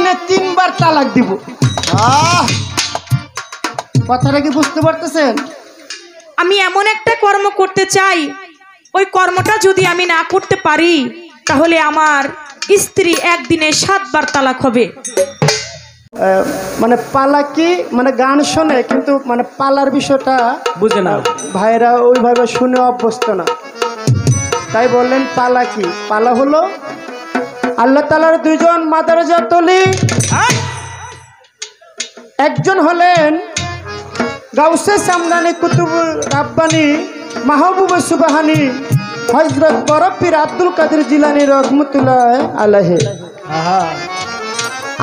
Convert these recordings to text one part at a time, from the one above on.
দিনে 3 বার তালাক দিব। কথাটা কি বুঝতে পারতেছেন? আমি এমন একটা কর্ম করতে চাই, ওই কর্মটা যদি আমি না করতে পারি তাহলে আমার স্ত্রী একদিনে 7 বার তালাক হবে। মানে পালা কি মানে গান শোনে কিন্তু মানে পালার বিষয়টা বুঝে না ভাইরা ওইভাবে শুনে অভ্যস্ত না, তাই বললেন পালা কি। পালা হলো আল্লাহ তাআলার 2 জন মাদারজাত ওলি, একজন হলেন গাউসে সামদানি কুতুবুল রাব্বানি মাহবুবে সুবহানি হযরত বড় পীর আব্দুল কাদের জিলানী রহমাতুল্লাহ আলাইহি।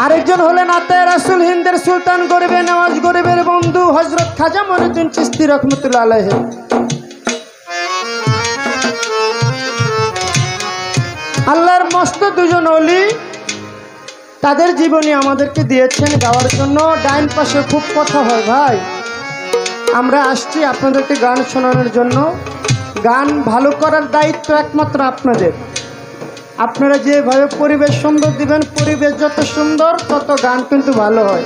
আরেকজন হলেন আতায়ে রাসূল হিন্দের সুলতান গরিবে নওয়াজ গরিবের বন্ধু হযরত খাজা মঈনুদ্দিন চিশতি রহমাতুল্লাহ আলাইহি। আল্লাহর মস্ত 2 জন ওলি, তাদের জীবনী আমাদেরকে দিয়েছেন গাওয়ার জন্য। ডাইন পাশে খুব কথা হয় ভাই, আমরা আসছি আপনাদেরকে গান শোনানোর জন্য। গান ভালো করার দায়িত্ব একমাত্র আপনাদের। আপনারা যেভাবে পরিবেশ সুন্দর দিবেন, পরিবেশ যত সুন্দর তত গান কিন্তু ভালো হয়।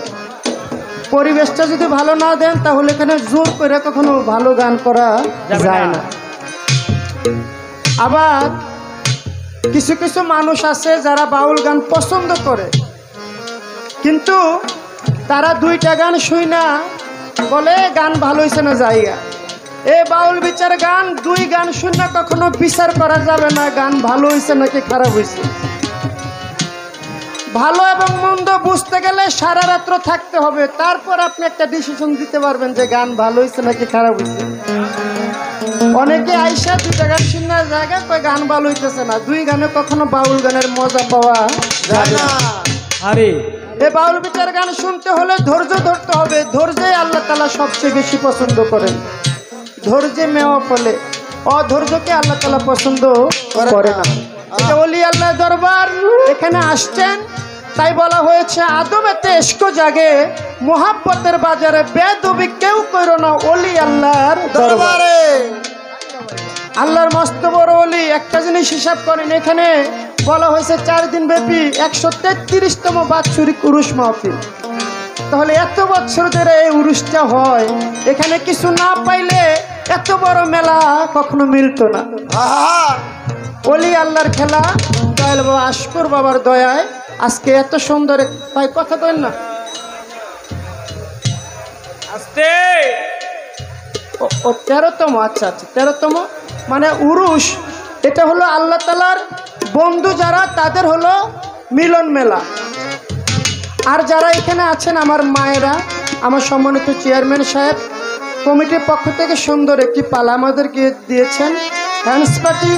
পরিবেশটা যদি ভালো না দেন তাহলে এখানে জোর করে কখনো ভালো গান করা যায় না। আবার কিছু কিছু মানুষ আছে যারা বাউল গান পছন্দ করে, কিন্তু তারা 2টা গান শুই না বলে গান ভালো হয়েছে না জায়গা। এ বাউল বিচার গান 2 গান শুনে কখনো বিচার করা যাবে না গান ভালো হয়েছে নাকি খারাপ হয়েছে। ভালো এবং মন্দ বুঝতে গেলে সারা রাত্র থাকতে হবে, তারপর আপনি একটা ডিসিশন দিতে পারবেন যে গান ভালো হয়েছে নাকি খারাপ হয়েছে। অনেকে আইসা 2টা গান শুনে জায়গা কয় গান ভালো হইতেছে না। 2 গানে কখনো বাউল গানের মজা পাওয়া যায় না। আরে এই বাউল বিচার গান শুনতে হলে ধৈর্য ধরতে হবে। ধৈর্যই আল্লাহ তাআলা সবচেয়ে বেশি পছন্দ করেন। ধৈর্যে মেওয়া ফলে, অধৈর্যকে আল্লাহ তাআলা পছন্দ করে না। এটা ওলি আল্লাহ দরবার, এখানে আসছেন তাই বলা হয়েছে আদমেতে ইশক জাগে মোহাব্বতের বাজারে বেদবি কেউ করো না ওলি আল্লাহর দরবারে। আল্লাহর মস্ত বড় ওলি। একটা জিনিস হিসাব করেন, এখানে বলা হয়েছে 4 দিন ব্যাপী 133তম বাৎসরিক উরুস মাহফিল। তাহলে এত বছর ধরে এই উরুসটা হয়, এখানে কিছু না পাইলে এত বড় মেলা কখনো মিলতো না। ওলি আল্লাহর খেলা, দয়াল বাবা আশকুর বাবার দয়ায় আজকে এত সুন্দর। ভাই কথা কইন না আস্তে। ও 13তম। আচ্ছা আচ্ছা 13তম মানে উরুস। এটা হলো আল্লাহ তাআলার বন্ধু যারা, তাদের হলো মিলন মেলা। আর যারা এখানে আছেন আমার মায়েরা, আমার সম্মানিত চেয়ারম্যান সাহেব, কমিটির পক্ষ থেকে সুন্দর একটি পালা আমাদেরকে দিয়েছেন। ড্যান্স পার্টি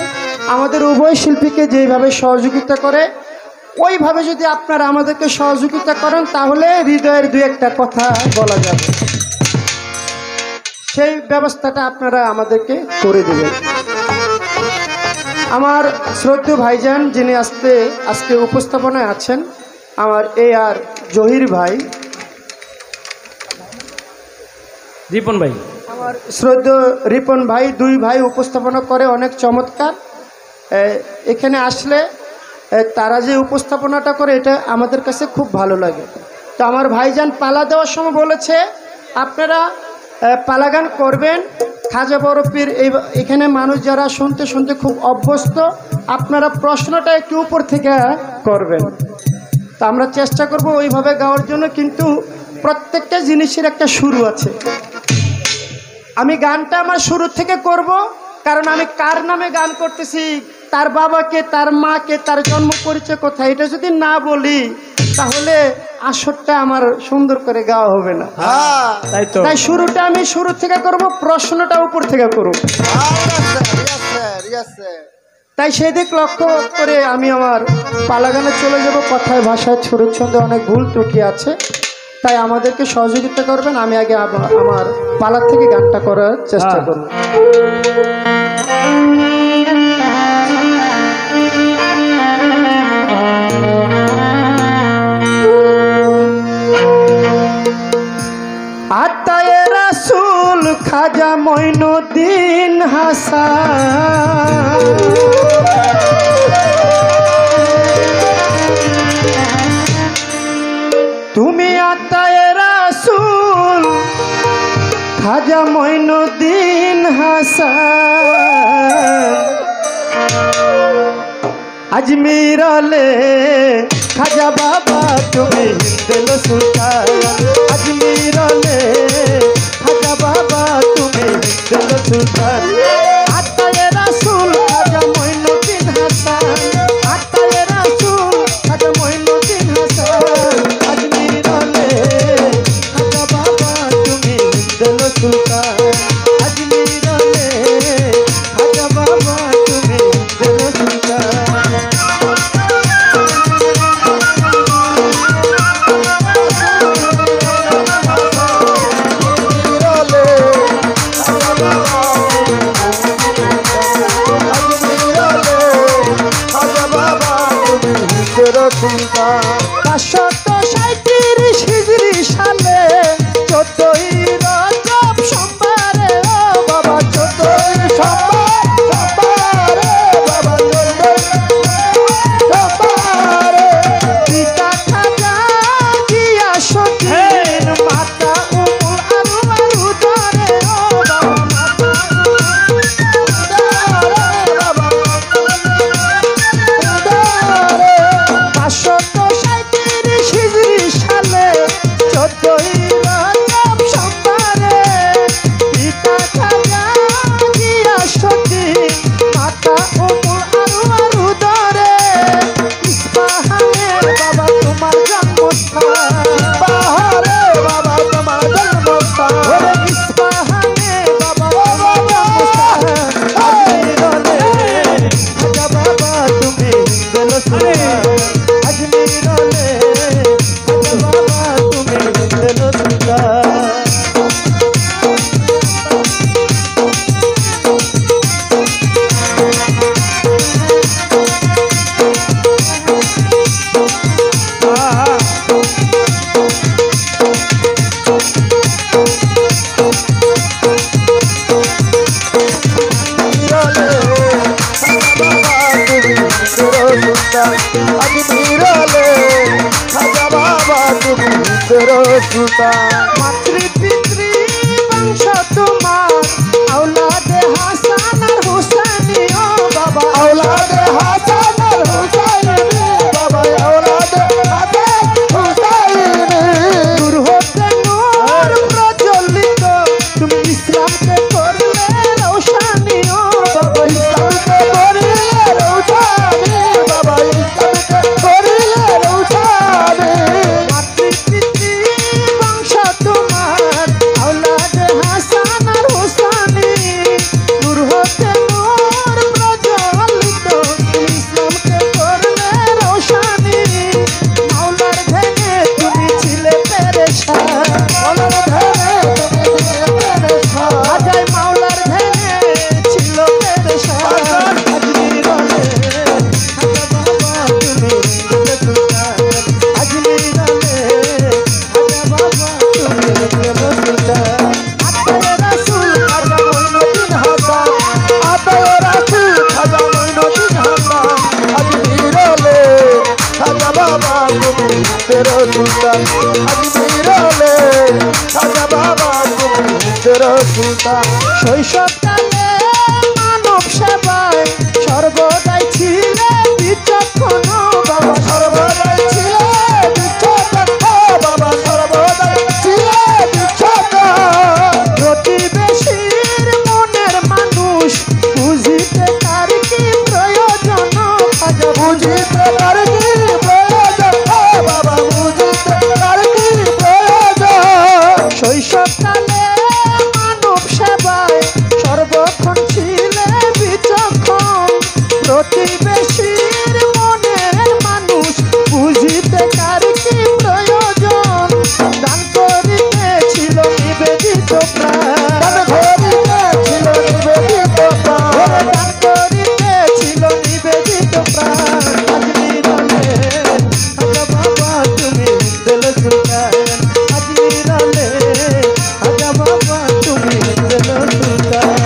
আমাদের উভয় শিল্পীকে যেইভাবে সহযোগিতা করে, ওইভাবে যদি আপনারা আমাদেরকে সহযোগিতা করেন তাহলে হৃদয়ের 2-1টা কথা বলা যাবে। সেই ব্যবস্থাটা আপনারা আমাদেরকে করে দেবেন। আমার শ্রদ্ধেয় ভাইজান যিনি আজকে উপস্থাপনায় আছেন, আমার আর জহির ভাই, রিপন ভাই, আমার শ্রদ্ধেয় রিপন ভাই, 2 ভাই উপস্থাপনা করে অনেক চমৎকার। এখানে আসলে তারা যে উপস্থাপনাটা করে এটা আমাদের কাছে খুব ভালো লাগে। তো আমার ভাইজান পালা দেওয়ার সময় বলেছে আপনারা পালা গান করবেন। খাজা বড় পীর এখানে মানুষ যারা শুনতে শুনতে খুব অভ্যস্ত, আপনারা প্রশ্নটা একটু উপর থেকে করবেন। তো আমরা চেষ্টা করব ওইভাবে গাওয়ার জন্য, কিন্তু প্রত্যেকটা জিনিসের একটা শুরু আছে। আমি গানটা আমার শুরু থেকে করব, কারণ আমি কার নামে গান করতেছি, তার বাবাকে, তার মাকে, তার জন্ম পরিচয় কোথায়, এটা যদি না বলি তাহলে আসরটা আমার সুন্দর করে গাওয়া হবে না। তাই শুরুটা আমি শুরু থেকে করব, প্রশ্নটা উপর থেকে করব। তাই সেদিক লক্ষ্য করে আমি আমার পালা গানে চলে যাব। কথায় ভাষায় ছড়ে ছন্দে অনেক ভুল ত্রুটি আছে, তাই আমাদেরকে সহযোগিতা করবেন। আমি আগে আমার পালা থেকে গানটা করার চেষ্টা করব। আতায়ে রাসূল খাজা মঈনুদ্দিন হাসান, খাজা মঈনুদ্দিন হাসান আজমিরালে খাজা বাবা তুমি হিন্দেল সুলতান আজমিরালে খাজা বাবা তুমি হিন্দেল সুলতান আত্মায়ে রাসূল খাজা মঈনুদ্দিন হাসান আত্মায়ে রাসূল খাজা মঈনুদ্দিন হাসান আজমিরালে খাজা বাবা তুমি হিন্দেল সুলতান আজমিরালে খাজা বাবা তুমি হিন্দেল সুলতান পাঁচশত 37 হিজরি সালে 14ই রজব সোমবারে ও বাবা 14ই সোমবারে বাবা 14ই পিতা খাজা গিয়াসউদ্দিন মাতা উম্মুল আরওয়ার উদরে ও বাবা মাতা উদরে 537 হিজরি সালে 14ই রজব সোমবারে পিতা খাজা গিয়াসউদ্দিন মাতা উম্মুল আরওয়ার উদরে ইস্পাহানের বাবা তোমার জন্মস্থান বাহারে বাবা তোমার জন্মস্থান ওরে ইস্পাহানে বাবা তোমার জন্মস্থান আজমিরালে খাজা বাবা তুমি হিন্দেল সুলতান আজমিরালে খাজা বাবা তুমি হিন্দেল সুলতান মাতৃপিতৃ বংশ তোমার আওলাদে হাসান আর হুসাইনি ও বাবা আওলাদে হাসান আর হুসাইনি বাবা আওলাদে হাসান হুসাইনি নূর হতে নূর প্রজ্বলিত তুমি ইসলামকে করলে রৌশানি ও বাবা ইসলামকে করলে রৌশানি বাবা ইসলামকে করলে রৌশানি মাতৃপিতৃ বংশ তোমার আওলাদে হাসান আর হুসাইনি নূর হতে নূর প্রজ্বলিত তুমি ইসলামকে করলে রৌশানি মাওলার ধ্যানে তুমি ছিলে পেরেশান মাওলার ধ্যানে তুমি ছিলে পেরেশান আজাই মাওলার ধ্যানে ছিল পেরেশান আজমিরালে খাজা বাবা তুমি হিন্দেল সুলতান আজমিরালে খাজা বাবা তুমি হিন্দেল সুলতান আত্মায়ে রাসূল খাজা মঈনুদ্দিন হাসান আত্মায়ে রাসূল খাজা মঈনুদ্দিন হাসান আজমিরালে খাজা বাবা তুমি হিন্দেল সুলতান আজমিরালে খাজা বাবা তুমি হিন্দেল সুলতান শৈশবকালে মানব সেবায় সর্বদাই ছিলে বিচক্ষণ বাবা সর্বদাই ছিলে বিচক্ষণ বাবা সর্বদাই ছিলে বিচক্ষণ প্রতিবেশীর মনের মানুষ বুঝিতে তার কি প্রয়োজন খাজা বুঝিতে তার কি প্রয়োজন বাবা বুঝিতে তার কি প্রয়োজন শৈশবকালে মানব সেবায় সর্বক্ষণ ছিলে বিচক্ষণ প্রতিবেশীর মনের মানুষ বুঝিতে কার কি প্রয়োজন দান করিতে ছিল নিবেদিত প্রাণ দান করিতে ছিল নিবেদিত প্রাণ দান করিতে ছিল নিবেদিত প্রাণ আজমিরালে খাজা বাবা তুমি হিন্দেল সুলতান আজমিরালে খাজা বাবা তুমি হিন্দেল সুলতান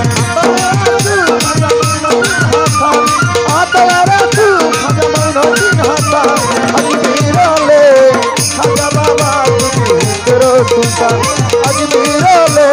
আত্মায়ে রাসূল খাজা মঈনুদ্দিন হাসান আজমিরালে খাজা বাবা তুমি হিন্দেল সুলতান আজমিরালে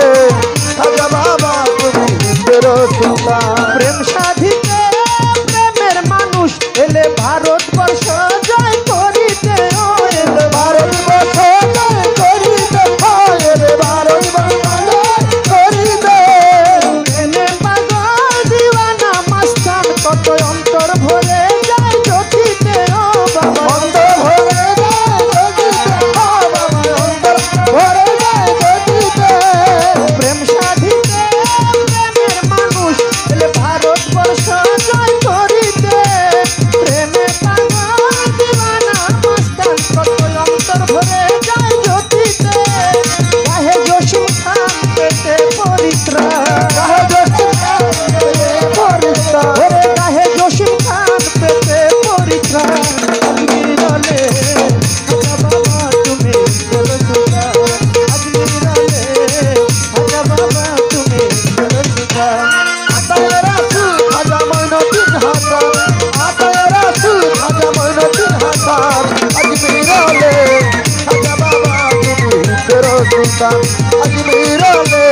সুলতান আজমিরলে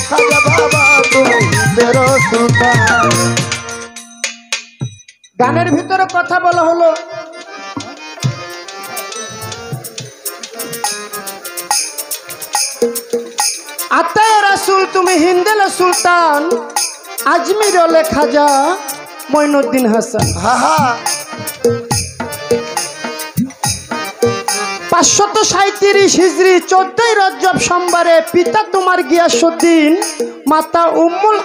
খাজা বাবা তুমি মেরো সুলতান। গানের ভিতরে কথা বলা হলো আতায়ে রাসূল তুমি হিন্দেল সুলতান আজমিরলে খাজা মঈনুদ্দিন হাসান। হা হা 537 হিজরি 14 রজব সোমবারে পিতা তোমার গিয়াসউদ্দিন মাতা উম্মুল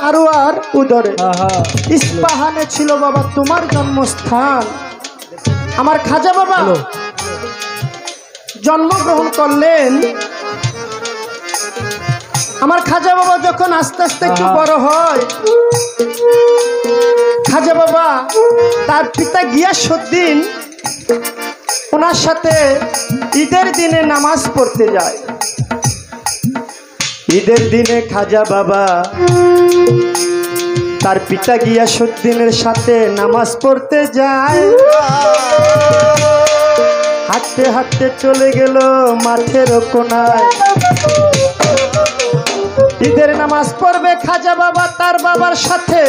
আরওয়ার উদরে আহা ইস্পাহানে ছিল বাবা তোমার জন্মস্থান। আমার খাজা বাবা হ্যালো জন্মগ্রহণ করলেন। আমার খাজা বাবা যখন আস্তে আস্তে একটু বড় হয়, খাজা বাবা তার পিতা গিয়াসউদ্দিন ওনার সাথে ঈদের দিনে নামাজ পড়তে যায়। ঈদের দিনে খাজা বাবা তার পিতা গিয়াসউদ্দিনের সাথে নামাজ পড়তে যায়। হাঁটতে হাঁটতে চলে গেল মাঠের কোনায়। ঈদের নামাজ পড়বে খাজা বাবা তার বাবার সাথে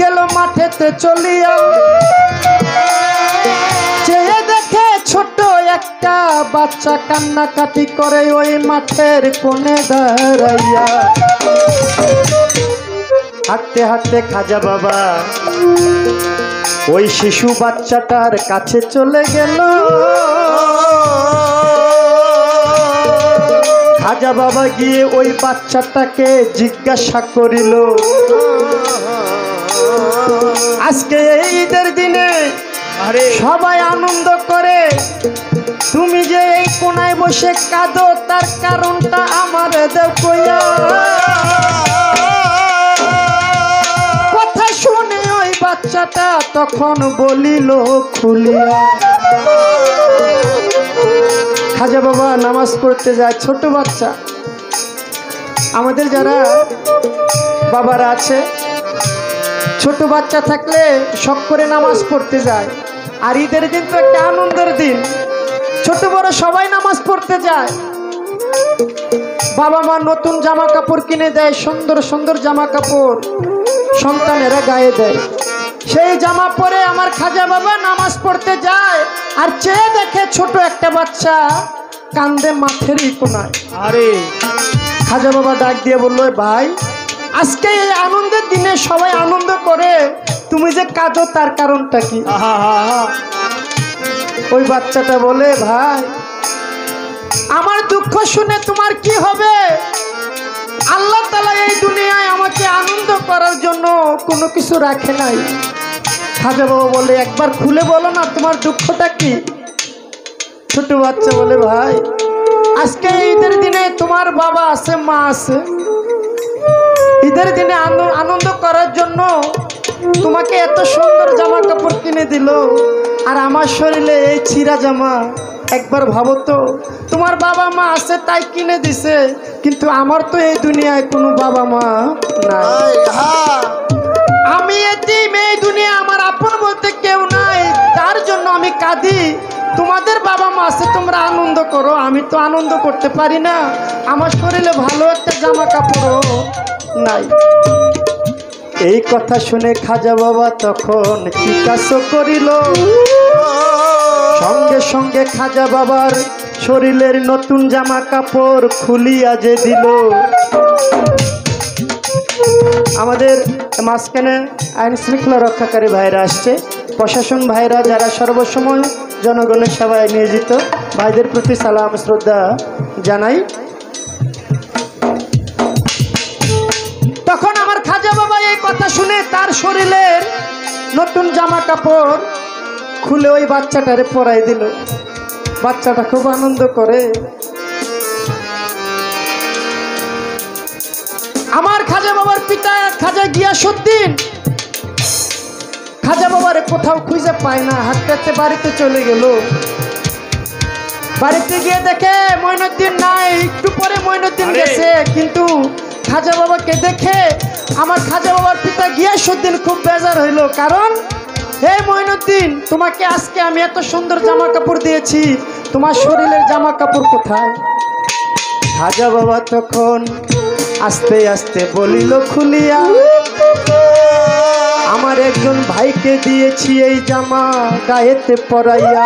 গেল মাঠেতে চলিয়া। চেয়ে দেখে ছোট একটা বাচ্চা কান্নাকাটি করে ওই মাঠের কোণে দাঁড়াইয়া। হাঁটতে হাঁটতে খাজা বাবা ওই শিশু বাচ্চাটার কাছে চলে গেল। খাজা বাবা গিয়ে ওই বাচ্চাটাকে জিজ্ঞাসা করিল, আজকে এই ঈদের দিনে আরে সবাই আনন্দ করে, তুমি যে এই কোনায় বসে কাঁদো তার কারণটা আমার দেও কইয়া। কথা শুনে ওই বাচ্চাটা তখন বলিল খুলিয়া। খাজা বাবা নামাজ পড়তে যায়, ছোট বাচ্চা। আমাদের যারা বাবারা আছে ছোট বাচ্চা থাকলে শখ করে নামাজ পড়তে যায়। আর ঈদের দিন তো একটা আনন্দের দিন, ছোট বড় সবাই নামাজ পড়তে যায়। বাবা মা নতুন জামা কাপড় কিনে দেয়, সুন্দর সুন্দর জামা কাপড় সন্তানেরা গায়ে দেয়। সেই জামা পরে আমার খাজা বাবা নামাজ পড়তে যায়। আর চেয়ে দেখে ছোট একটা বাচ্চা কান্দে মাঠের কোনায়। আরে খাজা বাবা ডাক দিয়ে বললো, ভাই আজকে এই আনন্দের দিনে সবাই আনন্দ করে, তুমি যে কাঁদো তার কারণটা কি? আহা হা হা ওই বাচ্চাটা বলে, ভাই আমার দুঃখ শুনে তোমার কি হবে? আল্লাহ তাআলা এই দুনিয়ায় আমাকে আনন্দ করার জন্য কোনো কিছু রাখে নাই। খাজা বাবা বলে, একবার খুলে বলো না তোমার দুঃখটা কি? ছোট বাচ্চা বলে, ভাই আজকে ঈদের দিনে তোমার বাবা আছে মা আছে, ঈদের দিনে আনন্দ করার জন্য তোমাকে এত সুন্দর জামা কাপড় কিনে দিল, আর আমার শরীরে এই ছিঁড়া জামা। একবার ভাবো তো, তোমার বাবা মা আছে তাই কিনে দিছে, কিন্তু আমার তো এই দুনিয়ায় কোনো বাবা মা নাই। আমি এতিম, এই দুনিয়া আমার আপন বলতে কেউ নাই, তার জন্য আমি কাঁদি। তোমাদের বাবা মা আছে, তোমরা আনন্দ করো, আমি তো আনন্দ করতে পারি না, আমার শরীরে ভালো একটা জামা কাপড়ও নাই। এই কথা শুনে খাজা বাবা তখন জিজ্ঞাসা করিল। সঙ্গে সঙ্গে খাজা বাবার শরীরের নতুন জামা কাপড় খুলিয়া যে দিল। আমাদের মাঝখানে আইন শৃঙ্খলা রক্ষাকারী ভাইরা আসছে, প্রশাসন ভাইরা যারা সর্বসময় জনগণের সেবায় নিয়োজিত, ভাইদের প্রতি সালাম শ্রদ্ধা জানাই। তখন আমার খাজা বাবা এই কথা শুনে তার শরীরের নতুন জামা কাপড় খুলে ওই বাচ্চাটারে পরাই দিল। বাচ্চাটা খুব আনন্দ করে। আমার খাজা বাবার পিতা খাজা গিয়াসউদ্দিন খাজা বাবারে কোথাও খুঁজে পায় না, হাঁটতে হাঁটতে বাড়িতে চলে গেল। বাড়িতে গিয়ে দেখে মঈনুদ্দিন নাই। একটু পরে মঈনুদ্দিন গেছে, কিন্তু খাজা বাবাকে দেখে আমার খাজা বাবার পিতা গিয়াসউদ্দিন খুব বেজার হইল। কারণ হে মঈনুদ্দিন, তোমাকে আজকে আমি এত সুন্দর জামা কাপড় দিয়েছি, তোমার শরীরের জামা কাপড় কোথায়? খাজা বাবা তখন আস্তে আস্তে বলিল খুলিয়া, আমার একজন ভাইকে দিয়েছি এই জামা গায়েতে পরাইয়া।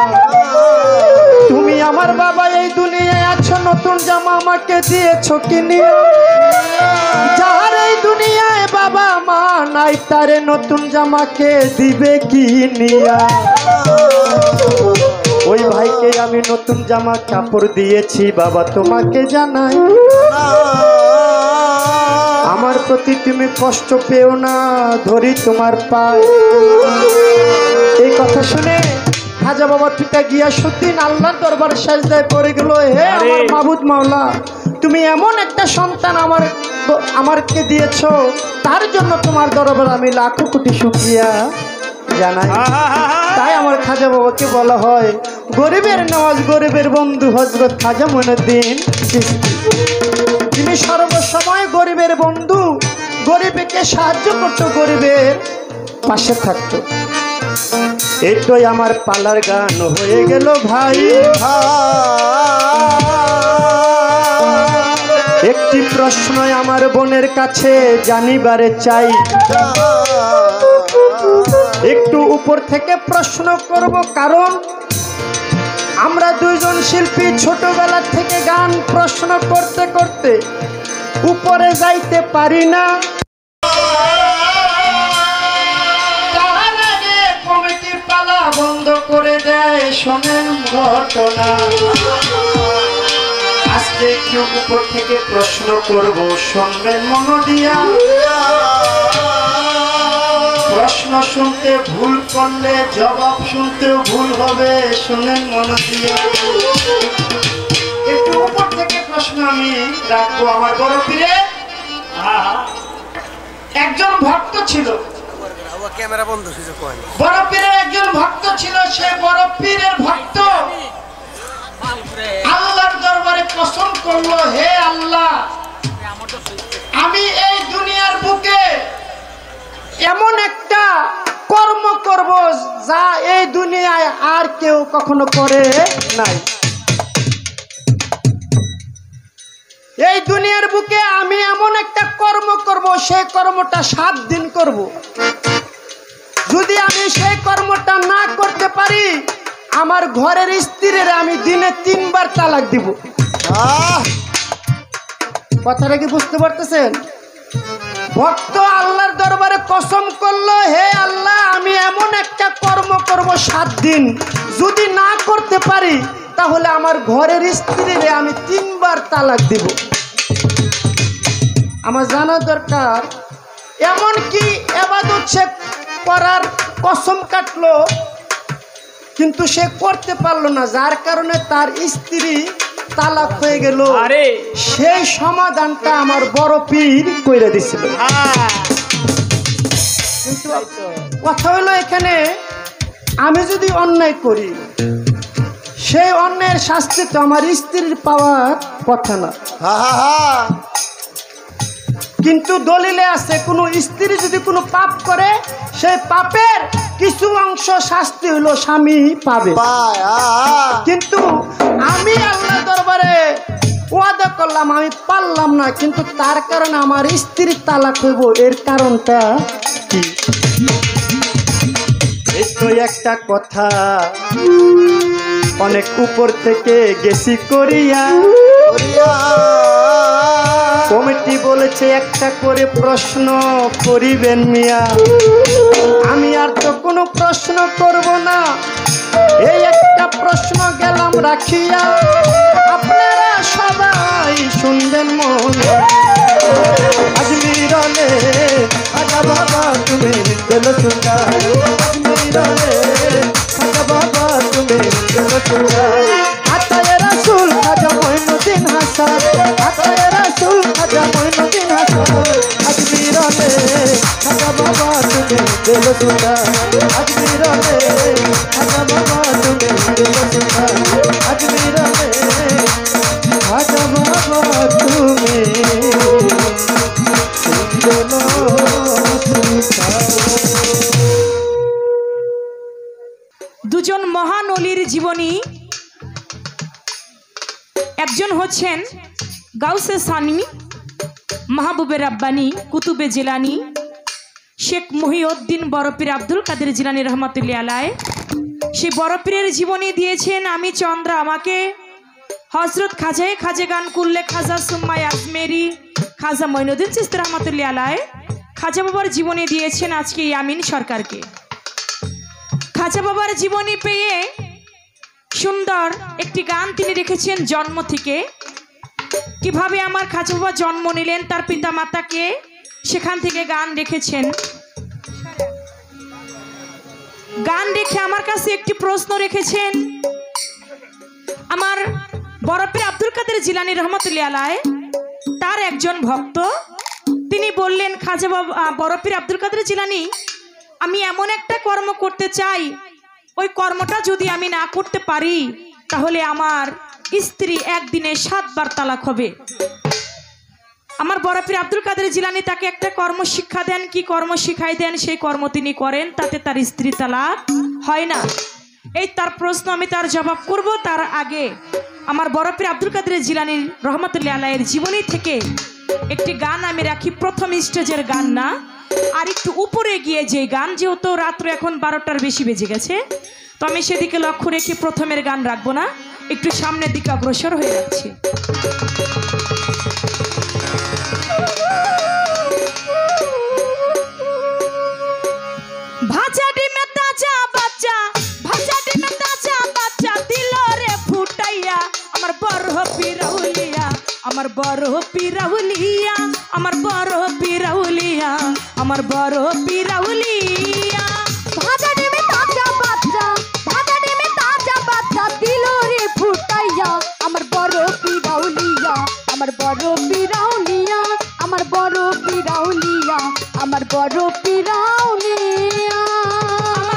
তুমি আমার বাবা এই দুনিয়ায় আছো, নতুন জামা আমাকে দিয়েছো কিনিয়া। যার এই দুনিয়ায় বাবা মা নাই, তারে নতুন জামাকে দিবে কিনিয়া। ওই ভাইকে আমি নতুন জামা কাপড় দিয়েছি বাবা, তোমাকে জানাই আমার প্রতি তুমি কষ্ট পেও না, ধরি তোমার পায়। এই কথা শুনে খাজা বাবার পিতা গিয়াসউদ্দিন আল্লাহর দরবার সাজদায় পড়ে গেল। হে আমার মাবুদ মাওলা, তুমি এমন একটা সন্তান আমারকে দিয়েছো, তার জন্য তোমার দরবার আমি লাখো কোটি শুকরিয়া জানাই। তাই আমার খাজা বাবাকে বলা হয় গরিবের নওয়াজ, গরিবের বন্ধু হযরত খাজা মঈনুদ্দিন চিশতি। তিনি সর্বসময় গরিবের বন্ধু, গরিবকে সাহায্য করত, গরিবের পাশে থাকত। এটাই আমার পালার গান হয়ে গেল ভাই। একটি প্রশ্ন আমার বোনের কাছে জানিবারে চাই, একটু উপর থেকে প্রশ্ন করব, কারণ আমরা দুইজন শিল্পী ছোটবেলা থেকে গান প্রশ্ন করতে করতে উপরে যাইতে পারি না। তার আগে কমিটি পালা বন্ধ করে দেয়, শোনেন ঘটনা। আজকে একটু উপর থেকে প্রশ্ন করব, শুনবেন মন দিয়া। প্রশ্ন শুনতে ভুল করলে জবাব শুনতেও ভুল হবে, শুনেন মন দিয়া। একটু উপর থেকে প্রশ্ন আমি রাখবো। আমার বড় পীরের একজন ভক্ত ছিল, বড় পীরের একজন ভক্ত ছিল। সে বড় পীরের ভক্ত আল্লাহর দরবারে কসম করলো, হে আল্লাহ, আমি এই দুনিয়ার বুকে এমন একটা কর্ম করব যা এই দুনিয়ায় আর কেউ কখনো করে নাই। এই দুনিয়ার বুকে আমি এমন একটা কর্ম করব, সেই কর্মটা 7 দিন করব। যদি আমি সেই কর্মটা না করতে পারি, আমার ঘরের স্ত্রীর আমি দিনে 3 বার তালাক দিব। কথাটা কি বুঝতে পারতেছেন? ভক্ত আল্লাহর দরবারে কসম করলো, হে আল্লাহ, আমি এমন একটা কর্ম করব 7 দিন, যদি না করতে পারি তাহলে আমার ঘরের স্ত্রীরে আমি 3 বার তালাক দিব। আমার জানা দরকার, এমন কি ইবাদত সে করার কসম কাটলো, কিন্তু সে করতে পারলো না, যার কারণে তার স্ত্রী তালাক হয়ে গেল। সেই সমাধানটা আমার বড় পীর কইরা দিছিল। কিন্তু কথা হলো এখানে, আমি যদি অন্যায় করি, সেই অন্যায়ের শাস্তি তো আমার স্ত্রীর পাওয়ার কথা না। কিন্তু দলিলে আছে, কোনো স্ত্রী যদি কোনো পাপ করে, সেই পাপের কিছু অংশ শাস্তি হলো স্বামী পাবে। কিন্তু আমি আল্লাহ দরবারে ওয়াদা করলাম, আমি পারলাম না, কিন্তু তার কারণে আমার স্ত্রীর তালাক হইব। এর কারণটা কি? এই তো একটা কথা অনেক উপর থেকে গেছি করিয়া, কমিটি বলেছে একটা করে প্রশ্ন করিবেন মিয়া। আমি আর তো কোনো প্রশ্ন করব না, এই একটা প্রশ্ন গেলাম রাখিয়া, আপনারা সবাই শুনবেন মন। আজমিরলে খাজা বাবা তুমি দিল সুগার, আজমিরলে খাজা বাবা তুমি দিল সুগার। আতায়ে রাসূল খাজা মঈনুদ্দিন হাসান, আতায়ে রাসূল খাজা মঈনুদ্দিন হাসান। আজমিরলে খাজা বাবা তুমি দিল সুগার, আজমিরলে খাজা বাবা তুমি দিল সুগার, আজমিরলে খাজা বাবা তুমি দিল সুগার। দুজন মহান অলির জীবনী একজন হচ্ছেন গাউসে সানি, মাহবুবে রাব্বানি, কুতুবে জিলানি, শেখ মহিউদ্দিন বড়পীর আব্দুল কাদের জিলানি রহমাতুল্লাহ আলাইহি। সেই বড়পীরের জীবনী দিয়েছেন আমি চন্দ্রা আমাকে, হজরত খাজায়ে খাজেগান কুল্লে খাজা সুম্মাই আজমেরি খাজা মঈনুদ্দিন চিশতি রহমাতুল্লাহ আলাইহি খাজা বাবার জীবনী দিয়েছেন আজকে ইয়ামিন সরকারকে। খাজা বাবার জীবনী পেয়ে সুন্দর একটি গান তিনি রেখেছেন জন্ম থেকে, কিভাবে আমার খাজা বাবা জন্ম নিলেন, তার পিতা মাতাকে, সেখান থেকে গান রেখেছেন। গান রেখে আমার কাছে একটি প্রশ্ন রেখেছেন। আমার বড়পীর আব্দুল কাদের জিলানী রহমাতুল্লাহ আলাইহি তার একজন ভক্ত, তিনি বললেন খাজা বাবা বড়পীর আব্দুল কাদের জিলানী, আমি এমন একটা কর্ম করতে চাই, ওই কর্মটা যদি আমি না করতে পারি তাহলে আমার স্ত্রী একদিনে 7 বার তালাক হবে। আমার বড়পীর আব্দুল কাদের জিলানী তাকে একটা কর্ম শিক্ষা দেন, কি কর্ম শিখাই দেন, সেই কর্ম তিনি করেন, তাতে তার স্ত্রী তালাক হয় না। এই তার প্রশ্ন, আমি তার জবাব করব। তার আগে আমার বড়পীর আব্দুল কাদের জিলানী রহমাতুল্লাহ আলাইহির জীবনী থেকে একটি গান আমি রাখি, প্রথম স্টেজের গান না, আর একটু উপরে গিয়ে যে গান, যেহেতু রাত্র এখন 12টার বেশি বেজে গেছে, তো আমি সেদিকে লক্ষ্য রেখে প্রথমের গান রাখবো না, একটু সামনের দিকে অগ্রসর হয়ে যাচ্ছি। ভাজা ডিমে তাজা বাচ্চা, ভাজা ডিমে তাজা বাচ্চা দিল রে ফুটাইয়া, আমার বড় পিরাউলিয়া, আমার বড় পিরাউলিয়া, আমার বড় পিরাউলিয়া, আমার বড় পিরাউলিয়া। ভাজা ডিমে তাজা বাচ্চা, ভাজা ডিমে তাজা বাচ্চা দিল রে ফুটাইয়া, আমার বড় পিরাউলিয়া, আমার বড় পিরাউলিয়া, আমার বড় পিরাউলিয়া, আমার বড় পিরাউলিয়া।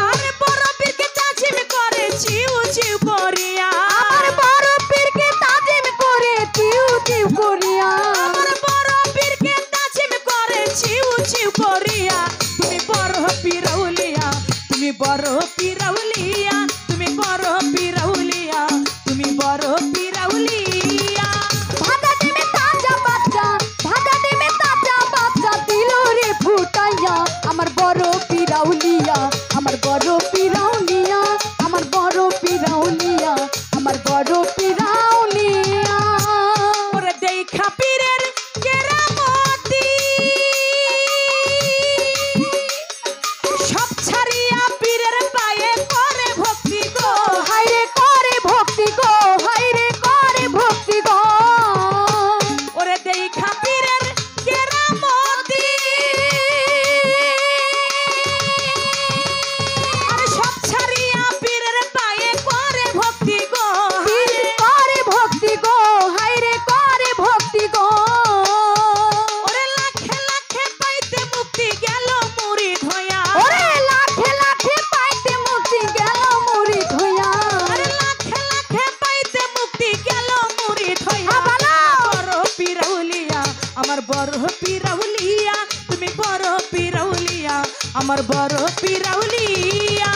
আমার বড় পীরকে তাজিম করে চিউ চিউ করিয়া, আমার বড় পীরকে তাজিম করে চিউ চিউ করিয়া, আমার বড় পীরকে তাজিম করে চিউ চিউ করিয়া। তুমি বড় পিরাউলিয়া, তুমি বড় পিরাউলিয়া, তুমি বড় পিরাউলিয়া, তুমি বড় পিরাউলিয়া। ভাজা ডিমে তাজা বাচ্চা, ভাজা ডিমে তাজা বাচ্চা দিল রে ফুটাইয়া, আমার বড় পিরাউলিয়া, আমার বড় পিরাউলিয়া, আমার বড় পিরাউলিয়া, আমার বড় পিরাউলিয়া। ওরে দেখা পীরের কেরামতি, সব ছাড়িয়া পীরের পায়ে করে ভক্তি গো, হায়রে করে ভক্তি গো, হায়রে করে ভক্তি গো। ওরে দেখা পীরের কেরামতি, আরে সব ছাড়িয়া পীরের পায়ে করে ভক্তি গো, পীর করে ভক্তি গো, হায়রে করে ভক্তি গো। ওরে লাখে লাখে পাইতে মুক্তি গেল মুরিদ হইয়া, ওরে লাখে লাখে পাইতে মুক্তি গেল মুরিদ হইয়া। আরে লাখে লাখে পাইতে মুক্তি গেল মুরিদ হইয়া। হ্যাঁ, বলো। বড় পিরাউলিয়া, আমার বড় পিরাউলিয়া, তুমি বড় পিরাউলিয়া, আমার বড় পিরাউলিয়া।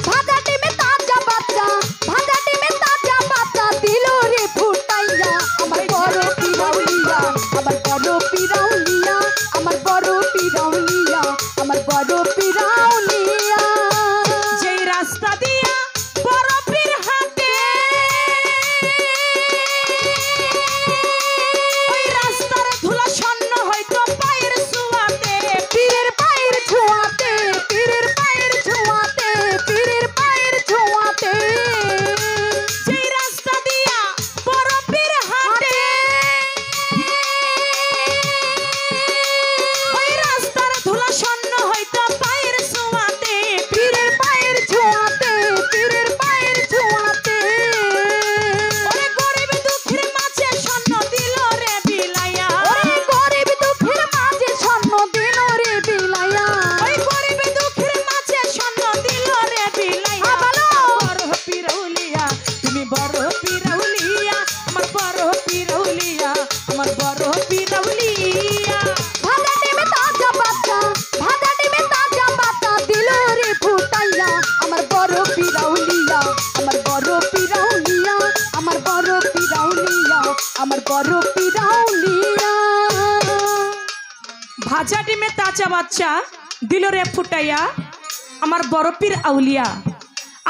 ভাজা ডিমে তাজা বাচ্চা, ভাজা ডিমে তাজা বাচ্চা দিল রে ফুটাইয়া, আমার বড় পিরাউলিয়া, আমার বড় পিরাউলিয়া, আমার বড় পিরাউলিয়া, আমার বড় পিরাউলিয়া। যেই রাস্তা দিয়া বড় পীর হাঁটে, ওই রাস্তার ধুলা স্বর্ণ হয়তো পায়ের ছোঁয়াতে, পীরের পায়ের ছোঁয়াতে, পীরের পায়ের ছোঁয়াতে। আমার বড় পিরাউলিয়া। ভাজা ডিমে তাজা বাচ্চা দিল রে ফুটাইয়া আমার বড় পীর আউলিয়া।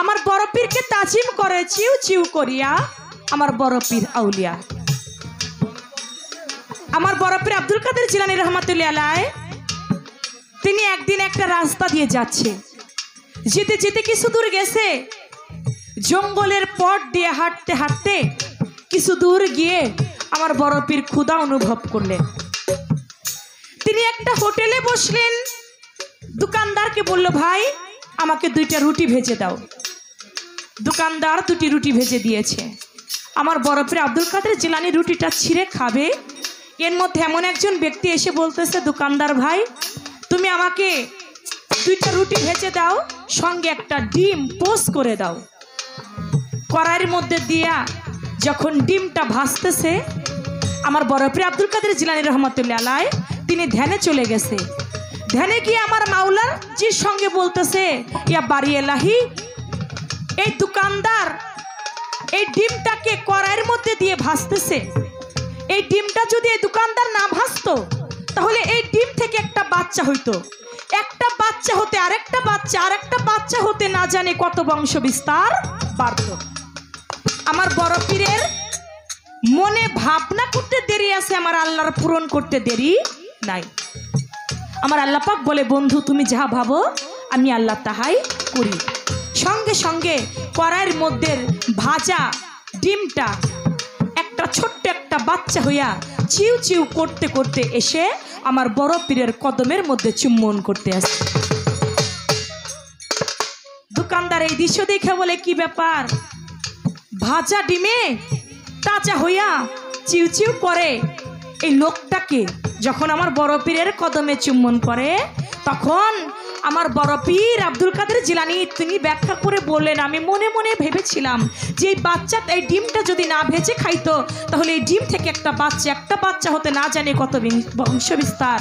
আমার বড় পীরকে তাজিম করে চিউ চিউ করিয়া আমার বড় পীর আউলিয়া। আমার বড় পীর আব্দুল কাদের জিলানী রহমাতুল্লাহ আলাইহি তিনি একদিন একটা রাস্তা দিয়ে যাচ্ছে, যেতে যেতে কিছু দূর গেছে, জঙ্গলের পথ দিয়ে হাঁটতে হাঁটতে কিছু দূর গিয়ে আমার বড় পীর ক্ষুধা অনুভব করলেন। তিনি একটা হোটেলে বসলেন, দোকানদারকে বলল, ভাই আমাকে 2টা রুটি ভেজে দাও। দোকানদার 2টি রুটি ভেজে দিয়েছে। আমার বড় পীর আব্দুল কাদের জিলানী রুটিটা ছিঁড়ে খাবে, এর মধ্যে এমন একজন ব্যক্তি এসে বলতেছে, দোকানদার ভাই তুমি আমাকে 2টা রুটি ভেজে দাও, সঙ্গে একটা ডিম পোস্ট করে দাও। কড়াইয়ের মধ্যে দিয়া যখন ডিমটা ভাজতেছে, আমার বড় পীর আব্দুল কাদের জিলানী রহমাতুল্লাহ আলাইহি তিনি ধ্যানে চলে গেছে। ধ্যানে গিয়ে আমার মাওলার জির সঙ্গে বলতেছে, ইয়া বাড়ি এলাহি, এই দোকানদার এই ডিমটাকে কড়াইয়ের মধ্যে দিয়ে ভাজতেছে, এই ডিমটা যদি এই দোকানদার না ভাজতো তাহলে এই ডিম থেকে একটা বাচ্চা হইতো, একটা বাচ্চা হতে আরেকটা বাচ্চা, আরেকটা বাচ্চা হতে না জানে কত বংশ বিস্তার বাড়ত। আমার বড় পীরের মনে ভাবনা করতে দেরি আছে, আমার আল্লাহর পূরণ করতে দেরি নাই। আমার আল্লাহ পাক বলে, বন্ধু তুমি যাহা ভাবো আমি আল্লাহ তাহাই করি। সঙ্গে সঙ্গে কড়াইয়ের মধ্যে ভাজা ডিমটা একটা ছোট্ট একটা বাচ্চা হইয়া চিউ চিউ করতে করতে এসে আমার বড় পীরের কদমের মধ্যে চুম্বন করতে আসে। দোকানদার এই দৃশ্য দেখে বলে, কি ব্যাপার, ভাজা ডিমে তাজা হইয়া চিউ চিউ করে এই লোকটাকে যখন আমার বড় পীরের কদমে চুম্বন করে, তখন আমার বড় পীর আব্দুল কাদের জিলানী তিনি ব্যাখ্যা করে বললেন, আমি মনে মনে ভেবেছিলাম যে এই বাচ্চাটা এই ডিমটা যদি না ভেজে খাইতো তাহলে এই ডিম থেকে একটা বাচ্চা হতে না জানে কত বংশ বিস্তার।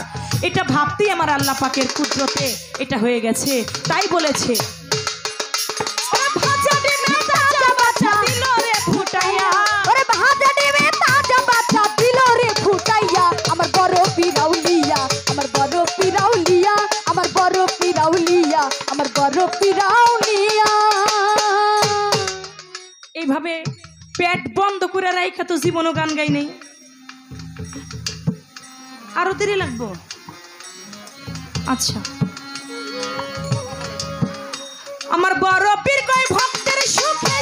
এটা ভাবতেই আমার আল্লাহ পাকের কুদরতে এটা হয়ে গেছে, তাই বলেছে ভাজা ডিমে তাজা বাচ্চা দিল রে ফুটাইয়া। ওরে ভাজা ডিমে তাজা বাচ্চা দিল রে ফুটাইয়া আমার বড় পিরাউলিয়া, আমার বড় পিরাউলিয়া, আমার বড় পিরাউলিয়া, আমার বড় পিরাউলিয়া। এইভাবে পেট বন্ধ করে রাইখা তো জীবনও গান গাই নেই, আরো দেরি লাগবো। আচ্ছা, আমার বড় পীর কয় ভক্তের সুখে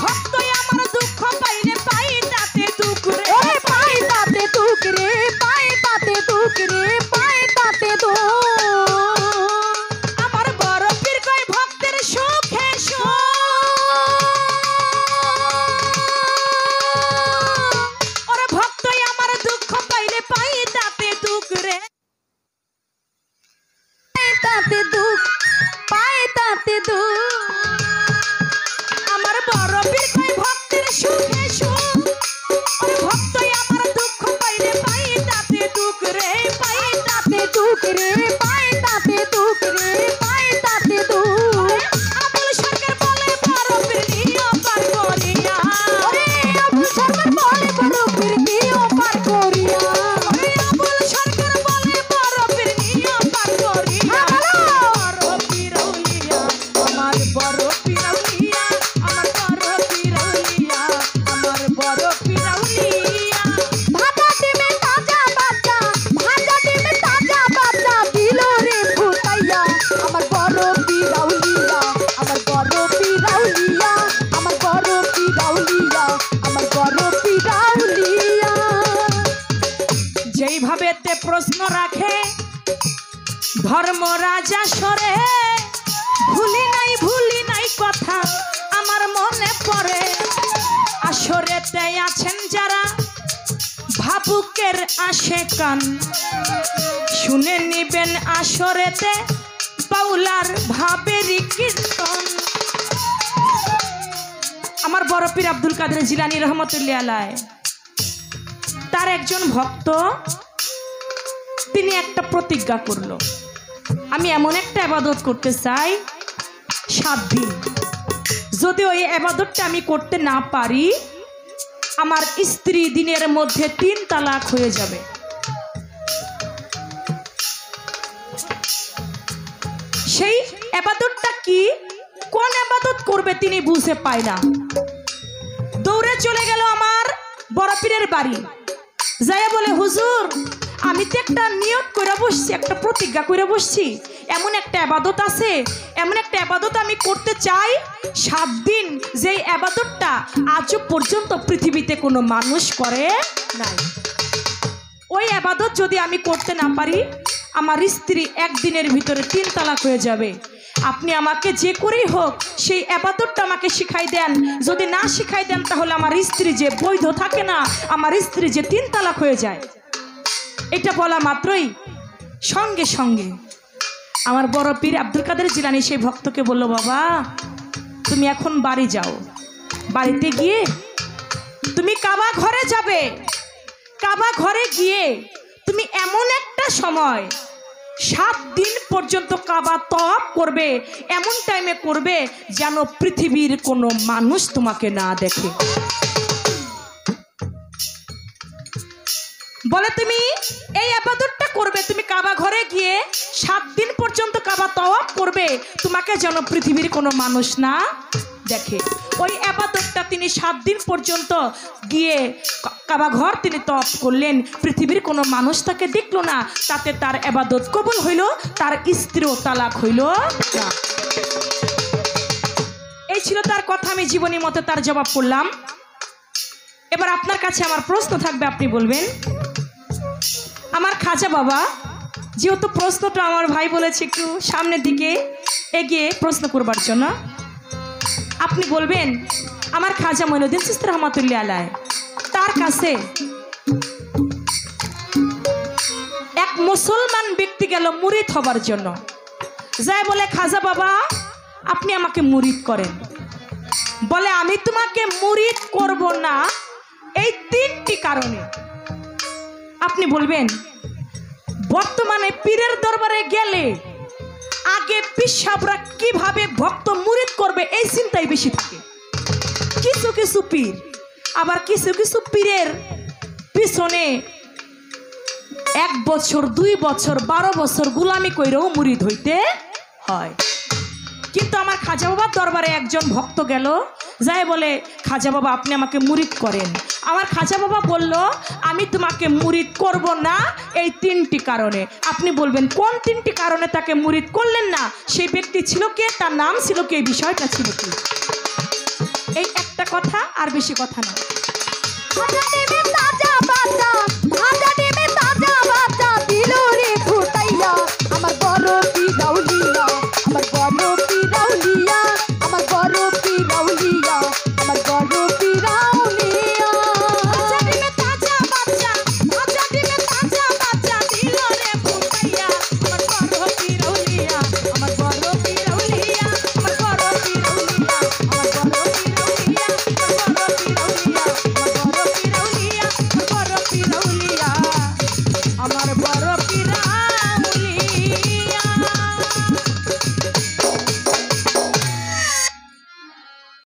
ভক্ত আমার দুঃখ পাইলে পাই তাতে দুঃখ রে, ওরে পাই তাতে দুঃখ রে, পাই তাতে দুঃখ রে, পাই তাতে দুঃখ। আমার বড় পীর কয় ভক্তের সুখে ওরে ভক্ত আমার দুঃখ পাইলে পাই তাতে দুঃখ রে, তাতে দুঃখ, পাই তাতে দুঃখ। আমার বড় পীর কয় ভক্তের সুখে ওরে ভক্ত আমার দুঃখ পাইলে পাই তাতে দুঃখ রে, পাই তাতে দুঃখ রে, পাই তাতে দুঃখ রে, পাই তাতে দুঃখ। আবুল সরকার বলে বড় পীর নিও পার করিয়া, ওরে আবুল সরকার বলে বড় পীর নিও পার করিয়া, ওরে আবুল সরকার বলে বড় পীর নিও পার করিয়া। বড় পীর আউলিয়া, আমার বড় পীর আউলিয়া, আমার বড় পীর আউলিয়া, আমার বড় পীর আউলিয়া। ভাজা ডিমে তাজা বাচ্চা, ভাজা ডিমে তাজা বাচ্চা দিল রে ফুটাইয়া আমার বড় পিরাউলিয়া, আমার বড় পিরাউলিয়া, আমার বড় পিরাউলিয়া, আমার বড় পিরাউলিয়া। যেইভাবে তে প্রশ্ন রাখে ধর্ম রাজা সরে, ভুলি নাই কথা আমার মনে পড়ে। আসরেতে আছেন যারা ভাবুকের আসে কান, শুনে নিবেন আসরেতে বাউলার ভাবেরই কীর্তন। আমার বড় পীর আব্দুল কাদের জিলানী রহমতুল্লাহ আলাইহি তার একজন ভক্ত তিনি একটা প্রতিজ্ঞা করলো, আমি এমন একটা ইবাদত করতে চাই 7 দিন যদি ওই ইবাদতটা আমি করতে না পারি, আমার স্ত্রী দিনের মধ্যে 3 তালাক হয়ে যাবে। সেই ইবাদতটা কি, কোন ইবাদত করবে তিনি বুঝে পায় না। দৌড়ে চলে গেল আমার বড় পীরের বাড়ি, যাইয়া বলে, হুজুর আমি তো একটা নিয়ত করে বসছি, একটা প্রতিজ্ঞা করে বসছি, এমন একটা ইবাদত আছে, এমন একটা ইবাদত আমি করতে চাই 7 দিন, যে ইবাদতটা আজও পর্যন্ত পৃথিবীতে কোনো মানুষ করে নাই। ওই ইবাদত যদি আমি করতে না পারি, আমার স্ত্রী 1 দিনের ভিতরে 3 তালাক হয়ে যাবে। আপনি আমাকে যে করেই হোক সেই ইবাদতটা আমাকে শিখাই দেন। যদি না শিখাই দেন তাহলে আমার স্ত্রী যে বৈধ থাকে না, আমার স্ত্রী যে 3 তালাক হয়ে যায়। এটা বলা মাত্রই সঙ্গে সঙ্গে আমার বড় পীর আব্দুল কাদের জিলানী সেই ভক্তকে বলল, বাবা তুমি এখন বাড়ি যাও, বাড়িতে গিয়ে তুমি কাবা ঘরে যাবে, কাবা ঘরে গিয়ে তুমি এমন একটা সময় 7 দিন পর্যন্ত কাবা তওয়াফ করবে, এমন টাইমে করবে যেন পৃথিবীর কোনো মানুষ তোমাকে না দেখে। বলে তুমি এই ইবাদতটা করবে, তুমি কাবা ঘরে গিয়ে 7 দিন পর্যন্ত কাবা তওয়াফ করবে, তোমাকে যেন পৃথিবীর কোনো মানুষ না দেখে। ওই ইবাদতটা তিনি 7 দিন পর্যন্ত গিয়ে কাবা ঘর তিনি তওয়াফ করলেন, পৃথিবীর কোনো মানুষ তাকে দেখলো না, তাতে তার ইবাদত কবুল হইল, তার স্ত্রীও তালাক হইল না। এই ছিল তার কথা, আমি জীবনী মতে তার জবাব করলাম। এবার আপনার কাছে আমার প্রশ্ন থাকবে, আপনি বলবেন, আমার খাজা বাবা, যেহেতু প্রশ্নটা আমার ভাই বলেছে একটু সামনের দিকে এগিয়ে প্রশ্ন করবার জন্য, আপনি বলবেন আমার খাজা মঈনুদ্দিন চিশতি রহমাতুল্লাহ আলাইহি, তার কাছে এক মুসলমান ব্যক্তি গেল মুরিদ হবার জন্য, যাই বলে, খাজা বাবা আপনি আমাকে মুরিদ করেন। বলে, আমি তোমাকে মুরিদ করব না এই 3টি কারণে। আপনি বলবেন, বর্তমানে পীরের দরবারে গেলে আগে পিসাবরা কিভাবে ভক্ত মুরিদ করবে এই চিন্তাই বেশি থাকে। কিছু কিছু পীর, আবার কিছু কিছু পীরের পিছনে 1 বছর 2 বছর 12 বছর গোলামি কইরেও মুরিদ হইতে হয়। কিন্তু আমার খাজা বাবার দরবারে একজন ভক্ত গেল, যাই বলে, খাজা বাবা আপনি আমাকে মুরিদ করেন। আমার খাজা বাবা বলল, আমি তোমাকে মুরিদ করব না এই 3টি কারণে। আপনি বলবেন কোন 3টি কারণে তাকে মুরিদ করলেন না? সেই ব্যক্তি ছিল কে, তার নাম ছিল কি, এই বিষয়টা ছিল কি? এই একটা কথা, আর বেশি কথা না।